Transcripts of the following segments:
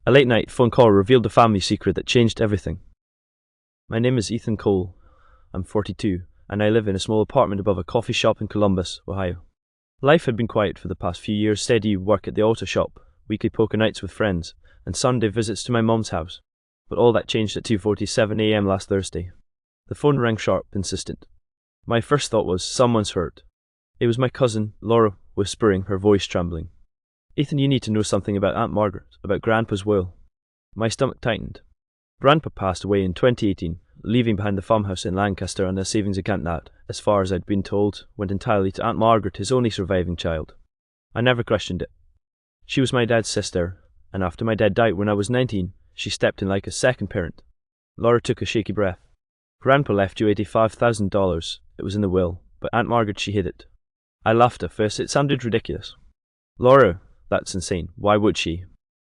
A late-night phone call revealed a family secret that changed everything. My name is Ethan Cole. I'm 42, and I live in a small apartment above a coffee shop in Columbus, Ohio. Life had been quiet for the past few years, steady work at the auto shop, weekly poker nights with friends, and Sunday visits to my mom's house. But all that changed at 2:47 a.m. last Thursday. The phone rang sharp, insistent. My first thought was, someone's hurt. It was my cousin, Laura, whispering, her voice trembling. Ethan, you need to know something about Aunt Margaret, about Grandpa's will. My stomach tightened. Grandpa passed away in 2018, leaving behind the farmhouse in Lancaster and a savings account that, as far as I'd been told, went entirely to Aunt Margaret, his only surviving child. I never questioned it. She was my dad's sister, and after my dad died when I was 19, she stepped in like a second parent. Laura took a shaky breath. Grandpa left you $85,000. It was in the will, but Aunt Margaret, she hid it. I laughed at first. It sounded ridiculous. Laura, that's insane. Why would she?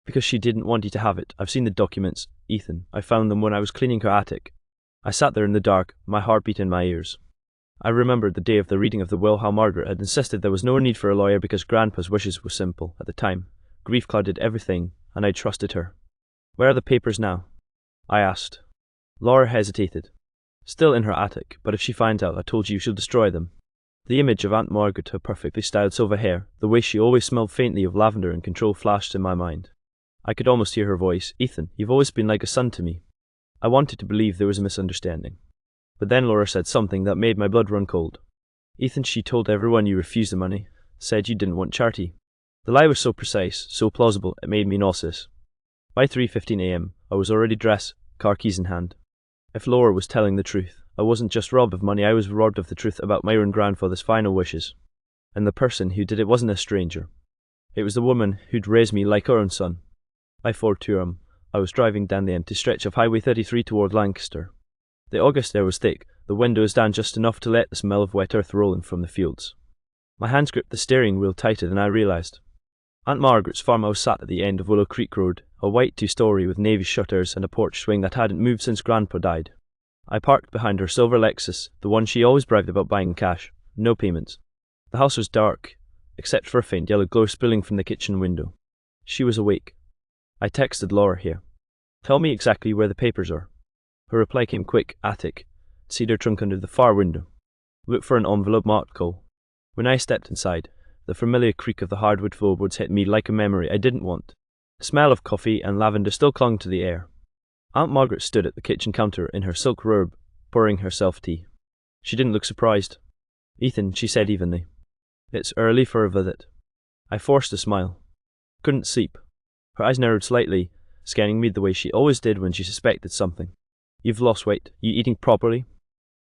Because she didn't want you to have it. I've seen the documents, Ethan. I found them when I was cleaning her attic. I sat there in the dark, my heartbeat in my ears. I remembered the day of the reading of the will, how Margaret had insisted there was no need for a lawyer because Grandpa's wishes were simple. At the time, grief clouded everything, and I trusted her. Where are the papers now? I asked. Laura hesitated. Still in her attic, but if she finds out, I told you, she'll destroy them. The image of Aunt Margaret, her perfectly styled silver hair, the way she always smelled faintly of lavender and control flashed in my mind. I could almost hear her voice. Ethan, you've always been like a son to me. I wanted to believe there was a misunderstanding. But then Laura said something that made my blood run cold. Ethan, she told everyone you refused the money, said you didn't want charity. The lie was so precise, so plausible, it made me nauseous. By 3:15 a.m., I was already dressed, car keys in hand. If Laura was telling the truth, I wasn't just robbed of money, I was robbed of the truth about my own grandfather's final wishes. And the person who did it wasn't a stranger. It was the woman who'd raised me like her own son. By 4:02 I was driving down the empty stretch of Highway 33 toward Lancaster. The August air was thick, the windows down just enough to let the smell of wet earth roll in from the fields. My hands gripped the steering wheel tighter than I realized. Aunt Margaret's farmhouse sat at the end of Willow Creek Road, a white two-story with navy shutters and a porch swing that hadn't moved since Grandpa died. I parked behind her silver Lexus, the one she always bribed about buying in cash. No payments. The house was dark, except for a faint yellow glow spilling from the kitchen window. She was awake. I texted Laura here. Tell me exactly where the papers are. Her reply came quick. Attic. Cedar trunk under the far window. Look for an envelope marked Cole. When I stepped inside, the familiar creak of the hardwood floorboards hit me like a memory I didn't want. The smell of coffee and lavender still clung to the air. Aunt Margaret stood at the kitchen counter in her silk robe, pouring herself tea. She didn't look surprised. Ethan, she said evenly. It's early for a visit. I forced a smile. Couldn't sleep. Her eyes narrowed slightly, scanning me the way she always did when she suspected something. You've lost weight. You eating properly?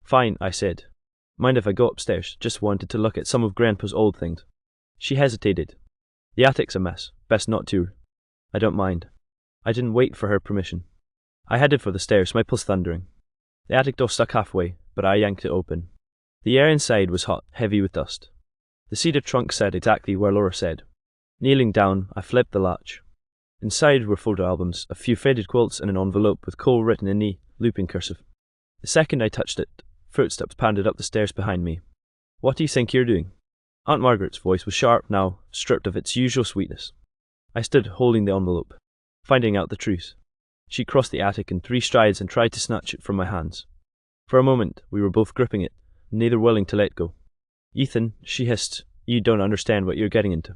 Fine, I said. Mind if I go upstairs? Just wanted to look at some of Grandpa's old things. She hesitated. The attic's a mess. Best not to. I don't mind. I didn't wait for her permission. I headed for the stairs, my pulse thundering. The attic door stuck halfway, but I yanked it open. The air inside was hot, heavy with dust. The cedar trunk sat exactly where Laura said. Kneeling down, I flipped the latch. Inside were photo albums, a few faded quilts, and an envelope with Cole written in neat, looping cursive. The second I touched it, footsteps pounded up the stairs behind me. What do you think you're doing? Aunt Margaret's voice was sharp now, stripped of its usual sweetness. I stood holding the envelope, finding out the truth. She crossed the attic in 3 strides and tried to snatch it from my hands. For a moment, we were both gripping it, neither willing to let go. Ethan, she hissed, you don't understand what you're getting into.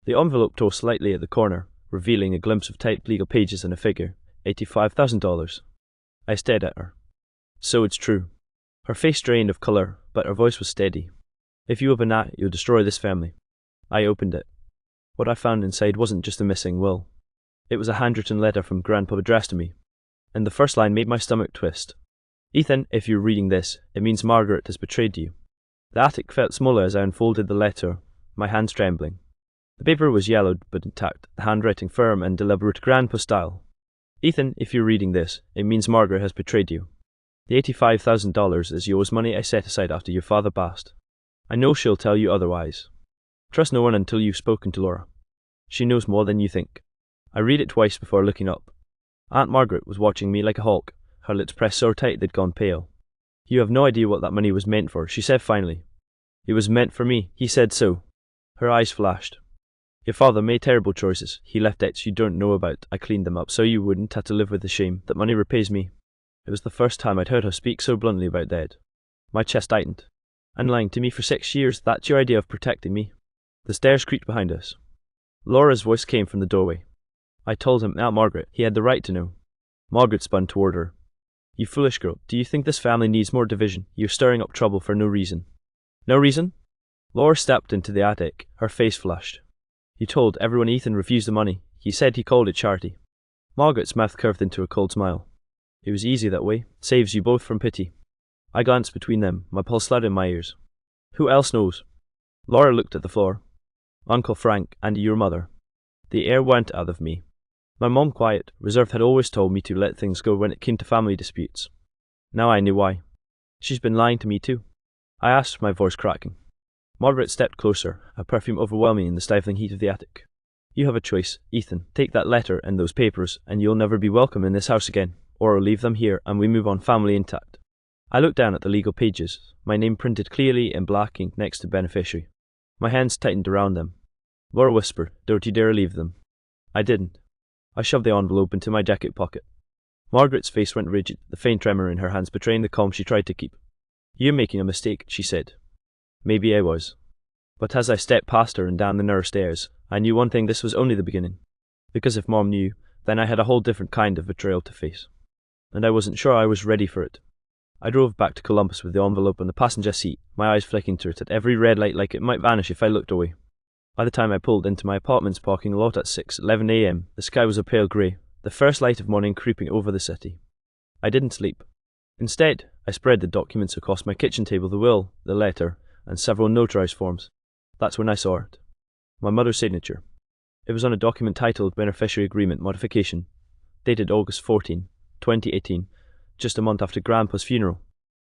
The envelope tore slightly at the corner, revealing a glimpse of typed legal pages and a figure, $85,000. I stared at her. So it's true. Her face drained of colour, but her voice was steady. If you open that, you'll destroy this family. I opened it. What I found inside wasn't just a missing will. It was a handwritten letter from Grandpa addressed to me, and the first line made my stomach twist. Ethan, if you're reading this, it means Margaret has betrayed you. The attic felt smaller as I unfolded the letter, my hands trembling. The paper was yellowed but intact, the handwriting firm and deliberate Grandpa style. Ethan, if you're reading this, it means Margaret has betrayed you. The $85,000 is yours, money I set aside after your father passed. I know she'll tell you otherwise. Trust no one until you've spoken to Laura. She knows more than you think. I read it twice before looking up. Aunt Margaret was watching me like a hawk, her lips pressed so tight they'd gone pale. You have no idea what that money was meant for, she said finally. It was meant for me, he said so. Her eyes flashed. Your father made terrible choices. He left debts you don't know about. I cleaned them up so you wouldn't have to live with the shame that money repays me. It was the first time I'd heard her speak so bluntly about Dad. My chest tightened. And lying to me for 6 years, that's your idea of protecting me? The stairs creaked behind us. Laura's voice came from the doorway. I told him, Aunt Margaret, he had the right to know. Margaret spun toward her. You foolish girl, do you think this family needs more division? You're stirring up trouble for no reason. No reason? Laura stepped into the attic, her face flushed. You told everyone Ethan refused the money. He said he called it charity. Margaret's mouth curved into a cold smile. It was easy that way. Saves you both from pity. I glanced between them, my pulse loud in my ears. Who else knows? Laura looked at the floor. Uncle Frank and your mother. The air went out of me. My mom, quiet, reserved, had always told me to let things go when it came to family disputes. Now I knew why. She's been lying to me too. I asked, my voice cracking. Margaret stepped closer, her perfume overwhelming in the stifling heat of the attic. You have a choice, Ethan. Take that letter and those papers, and you'll never be welcome in this house again. Or I'll leave them here and we move on family intact. I looked down at the legal pages, my name printed clearly in black ink next to beneficiary. My hands tightened around them. Laura whispered, Don't you dare leave them. I didn't. I shoved the envelope into my jacket pocket. Margaret's face went rigid, the faint tremor in her hands betraying the calm she tried to keep. You're making a mistake, she said. Maybe I was. But as I stepped past her and down the narrow stairs, I knew one thing: this was only the beginning. Because if Mom knew, then I had a whole different kind of betrayal to face. And I wasn't sure I was ready for it. I drove back to Columbus with the envelope on the passenger seat, my eyes flicking through it at every red light like it might vanish if I looked away. By the time I pulled into my apartment's parking lot at 6:11 a.m, the sky was a pale grey, the first light of morning creeping over the city. I didn't sleep. Instead, I spread the documents across my kitchen table: the will, the letter, and several notarized forms. That's when I saw it. My mother's signature. It was on a document titled Beneficiary Agreement Modification, dated August 14, 2018, just a month after Grandpa's funeral.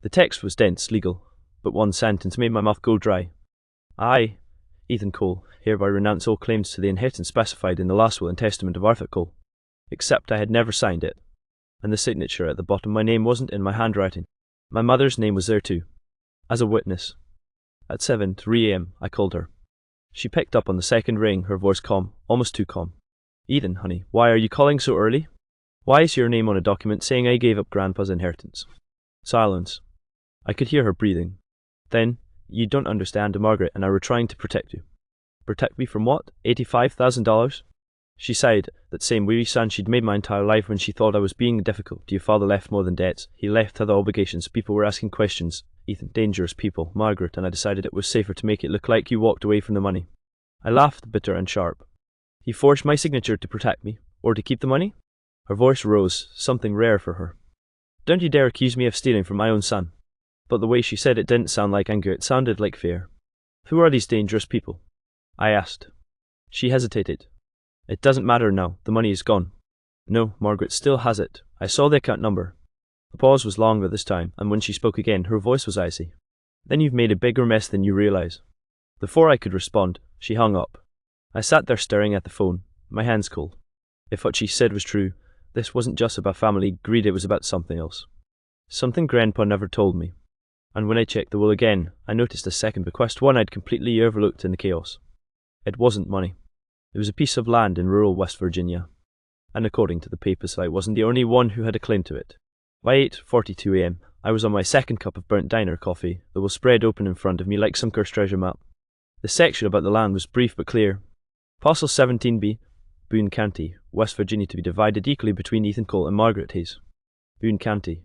The text was dense, legal, but one sentence made my mouth go dry. I, Ethan Cole, hereby renounce all claims to the inheritance specified in the last will and testament of Arthur Cole. Except I had never signed it, and the signature at the bottom, my name wasn't in my handwriting. My mother's name was there too, as a witness. At 7:03 a.m, I called her. She picked up on the second ring, her voice calm, almost too calm. Ethan, honey, why are you calling so early? Why is your name on a document saying I gave up Grandpa's inheritance? Silence. I could hear her breathing. Then, you don't understand, Margaret and I were trying to protect you. Protect me from what? $85,000? She sighed, that same weary sound she'd made my entire life when she thought I was being difficult. Your father left more than debts. He left other obligations. People were asking questions. Ethan, dangerous people, Margaret, and I decided it was safer to make it look like you walked away from the money. I laughed, bitter and sharp. He forged my signature to protect me, or to keep the money? Her voice rose, something rare for her. Don't you dare accuse me of stealing from my own son. But the way she said it didn't sound like anger, it sounded like fear. Who are these dangerous people? I asked. She hesitated. It doesn't matter now, the money is gone. No, Margaret still has it. I saw the account number. The pause was longer this time, and when she spoke again, her voice was icy. Then you've made a bigger mess than you realize. Before I could respond, she hung up. I sat there staring at the phone, my hands cold. If what she said was true, this wasn't just about family greed, it was about something else. Something Grandpa never told me. And when I checked the will again, I noticed a second bequest, one I'd completely overlooked in the chaos. It wasn't money. It was a piece of land in rural West Virginia. And according to the papers, I wasn't the only one who had a claim to it. By 8:42 a.m, I was on my second cup of burnt diner coffee that was spread open in front of me like some cursed treasure map. The section about the land was brief but clear. Parcel 17B, Boone County, West Virginia, to be divided equally between Ethan Cole and Margaret Hayes. Boone County.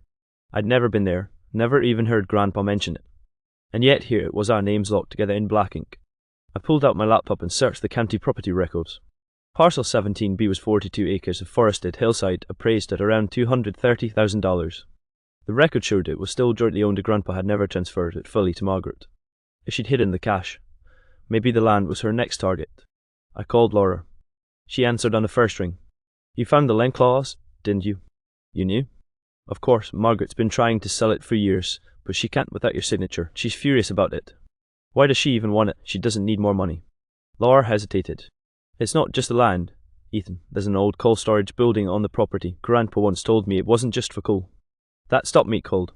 I'd never been there, never even heard Grandpa mention it. And yet here it was, our names locked together in black ink. I pulled out my laptop and searched the county property records. Parcel 17B was 42 acres of forested hillside, appraised at around $230,000. The record showed it was still jointly owned, and Grandpa had never transferred it fully to Margaret. If she'd hidden the cash, maybe the land was her next target. I called Laura. She answered on the first ring. You found the land clause, didn't you? You knew? Of course, Margaret's been trying to sell it for years, but she can't without your signature. She's furious about it. Why does she even want it? She doesn't need more money. Laura hesitated. It's not just the land, Ethan. There's an old coal storage building on the property. Grandpa once told me it wasn't just for coal. That stopped me cold.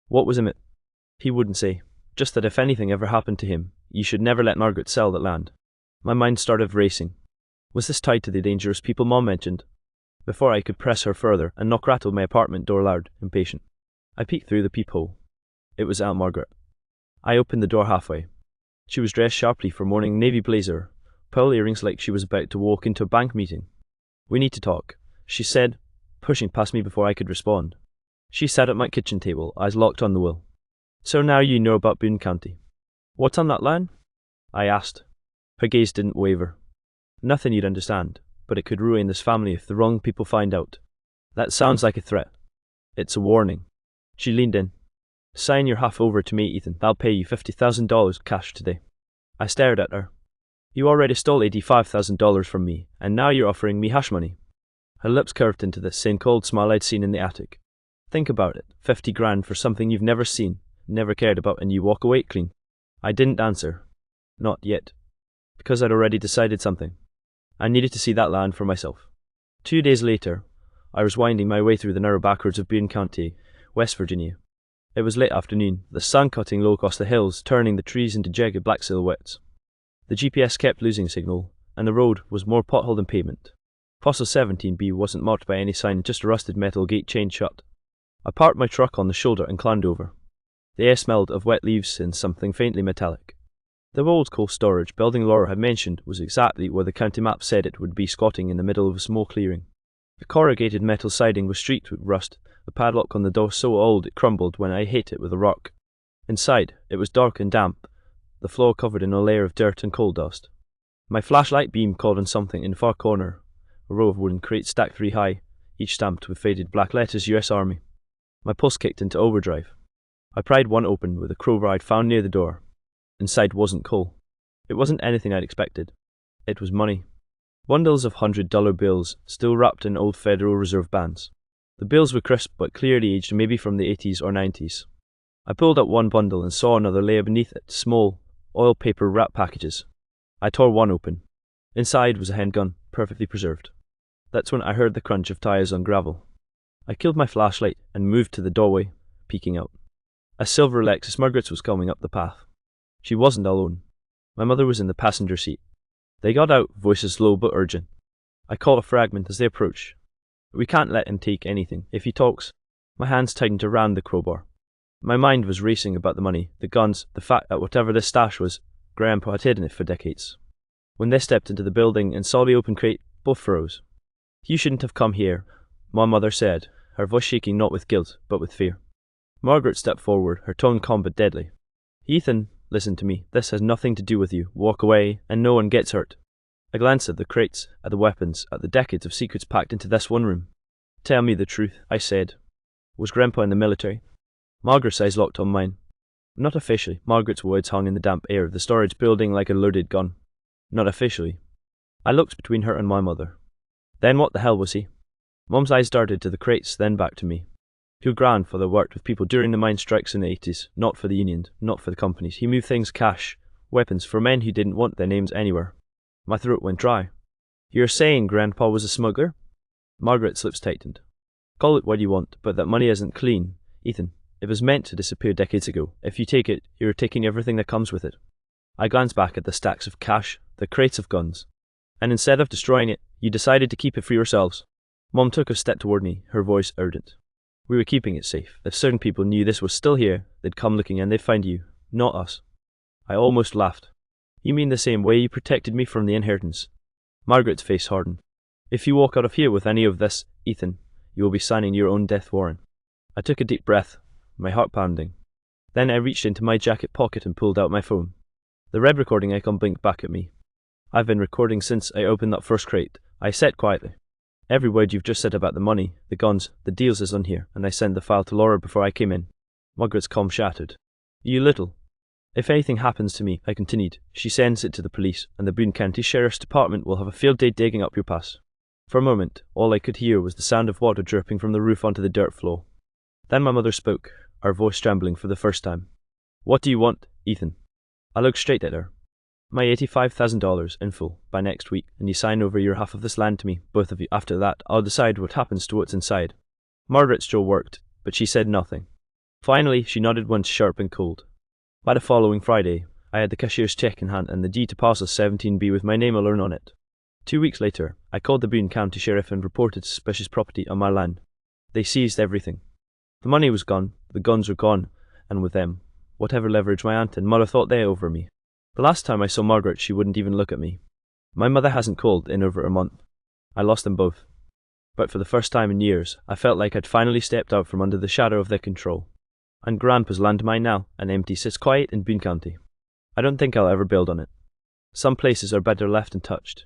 What was in it? He wouldn't say. Just that if anything ever happened to him, you should never let Margaret sell that land. My mind started racing. Was this tied to the dangerous people Mom mentioned? Before I could press her further, a knock rattled my apartment door loud, impatient. I peeked through the peephole. It was Aunt Margaret. I opened the door halfway. She was dressed sharply for morning navy blazer, pearl earrings like she was about to walk into a bank meeting. "We need to talk," she said, pushing past me before I could respond. She sat at my kitchen table, eyes locked on the will. "So now you know about Boone County. What's on that line?" I asked. Her gaze didn't waver. "Nothing you'd understand, but it could ruin this family if the wrong people find out." "That sounds like a threat." "It's a warning." She leaned in. "Sign your half over to me, Ethan. I'll pay you $50,000 cash today." I stared at her. "You already stole $85,000 from me, and now you're offering me hash money." Her lips curved into the same cold smile I'd seen in the attic. "Think about it. 50 grand for something you've never seen, never cared about, and you walk away clean." I didn't answer. Not yet. Because I'd already decided something. I needed to see that land for myself. 2 days later, I was winding my way through the narrow backroads of Boone County, West Virginia. It was late afternoon, the sun cutting low across the hills, turning the trees into jagged black silhouettes. The GPS kept losing signal, and the road was more pothole than pavement. Fossil 17B wasn't marked by any sign, just a rusted metal gate chained shut. I parked my truck on the shoulder and climbed over. The air smelled of wet leaves and something faintly metallic. The old coal storage building Laura had mentioned was exactly where the county map said it would be, squatting in the middle of a small clearing. The corrugated metal siding was streaked with rust, the padlock on the door so old it crumbled when I hit it with a rock. Inside, it was dark and damp, the floor covered in a layer of dirt and coal dust. My flashlight beam caught on something in the far corner, a row of wooden crates stacked 3 high, each stamped with faded black letters US Army. My pulse kicked into overdrive. I pried one open with a crowbar I'd found near the door. Inside wasn't coal. It wasn't anything I'd expected. It was money. Bundles of $100 bills, still wrapped in old Federal Reserve bands. The bills were crisp but clearly aged, maybe from the 80s or 90s. I pulled out one bundle and saw another layer beneath it, small, oil paper wrap packages. I tore one open. Inside was a handgun, perfectly preserved. That's when I heard the crunch of tires on gravel. I killed my flashlight and moved to the doorway, peeking out. A silver Lexus Margaret's was coming up the path. She wasn't alone. My mother was in the passenger seat. They got out, voices low but urgent. I caught a fragment as they approached. "We can't let him take anything. If he talks..." My hands tightened around the crowbar. My mind was racing about the money, the guns, the fact that whatever this stash was, Grandpa had hidden it for decades. When they stepped into the building and saw the open crate, both froze. "You shouldn't have come here," my mother said, her voice shaking not with guilt, but with fear. Margaret stepped forward, her tone calm but deadly. "Ethan, listen to me. This has nothing to do with you. Walk away, and no one gets hurt." I glanced at the crates, at the weapons, at the decades of secrets packed into this one room. "Tell me the truth," I said. "Was Grandpa in the military?" Margaret's eyes locked on mine. "Not officially." Margaret's words hung in the damp air of the storage building like a loaded gun. "Not officially." I looked between her and my mother. "Then what the hell was he?" Mom's eyes darted to the crates, then back to me. Your grandfather worked with people during the mine strikes in the 80s, not for the union, not for the companies. He moved things, cash, weapons, for men who didn't want their names anywhere. My throat went dry. "You're saying Grandpa was a smuggler?" Margaret's lips tightened. "Call it what you want, but that money isn't clean, Ethan. It was meant to disappear decades ago. If you take it, you're taking everything that comes with it." I glanced back at the stacks of cash, the crates of guns. "And instead of destroying it, you decided to keep it for yourselves." Mom took a step toward me, her voice urgent. "We were keeping it safe. If certain people knew this was still here, they'd come looking and they'd find you, not us." I almost laughed. "You mean the same way you protected me from the inheritance?" Margaret's face hardened. "If you walk out of here with any of this, Ethan, you will be signing your own death warrant." I took a deep breath, my heart pounding. Then I reached into my jacket pocket and pulled out my phone. The red recording icon blinked back at me. "I've been recording since I opened that first crate," I said quietly. "Every word you've just said about the money, the guns, the deals is on here, and I sent the file to Laura before I came in." Margaret's calm shattered. "You little..." "If anything happens to me," I continued, "she sends it to the police, and the Boone County Sheriff's Department will have a field day digging up your past." For a moment, all I could hear was the sound of water dripping from the roof onto the dirt floor. Then my mother spoke, her voice trembling for the first time. "What do you want, Ethan?" I looked straight at her. "My $85,000 in full by next week, and you sign over your half of this land to me, both of you. After that, I'll decide what happens to what's inside." Margaret's jaw worked, but she said nothing. Finally, she nodded once, sharp and cold. By the following Friday, I had the cashier's cheque in hand and the deed to parcel 17B with my name alone on it. 2 weeks later, I called the Boone County Sheriff and reported suspicious property on my land. They seized everything. The money was gone, the guns were gone, and with them, whatever leverage my aunt and mother thought they had over me. The last time I saw Margaret, she wouldn't even look at me. My mother hasn't called in over a month. I lost them both. But for the first time in years, I felt like I'd finally stepped out from under the shadow of their control. And Grandpa's land mine now, and empty, sits quiet in Boone County. I don't think I'll ever build on it. Some places are better left untouched.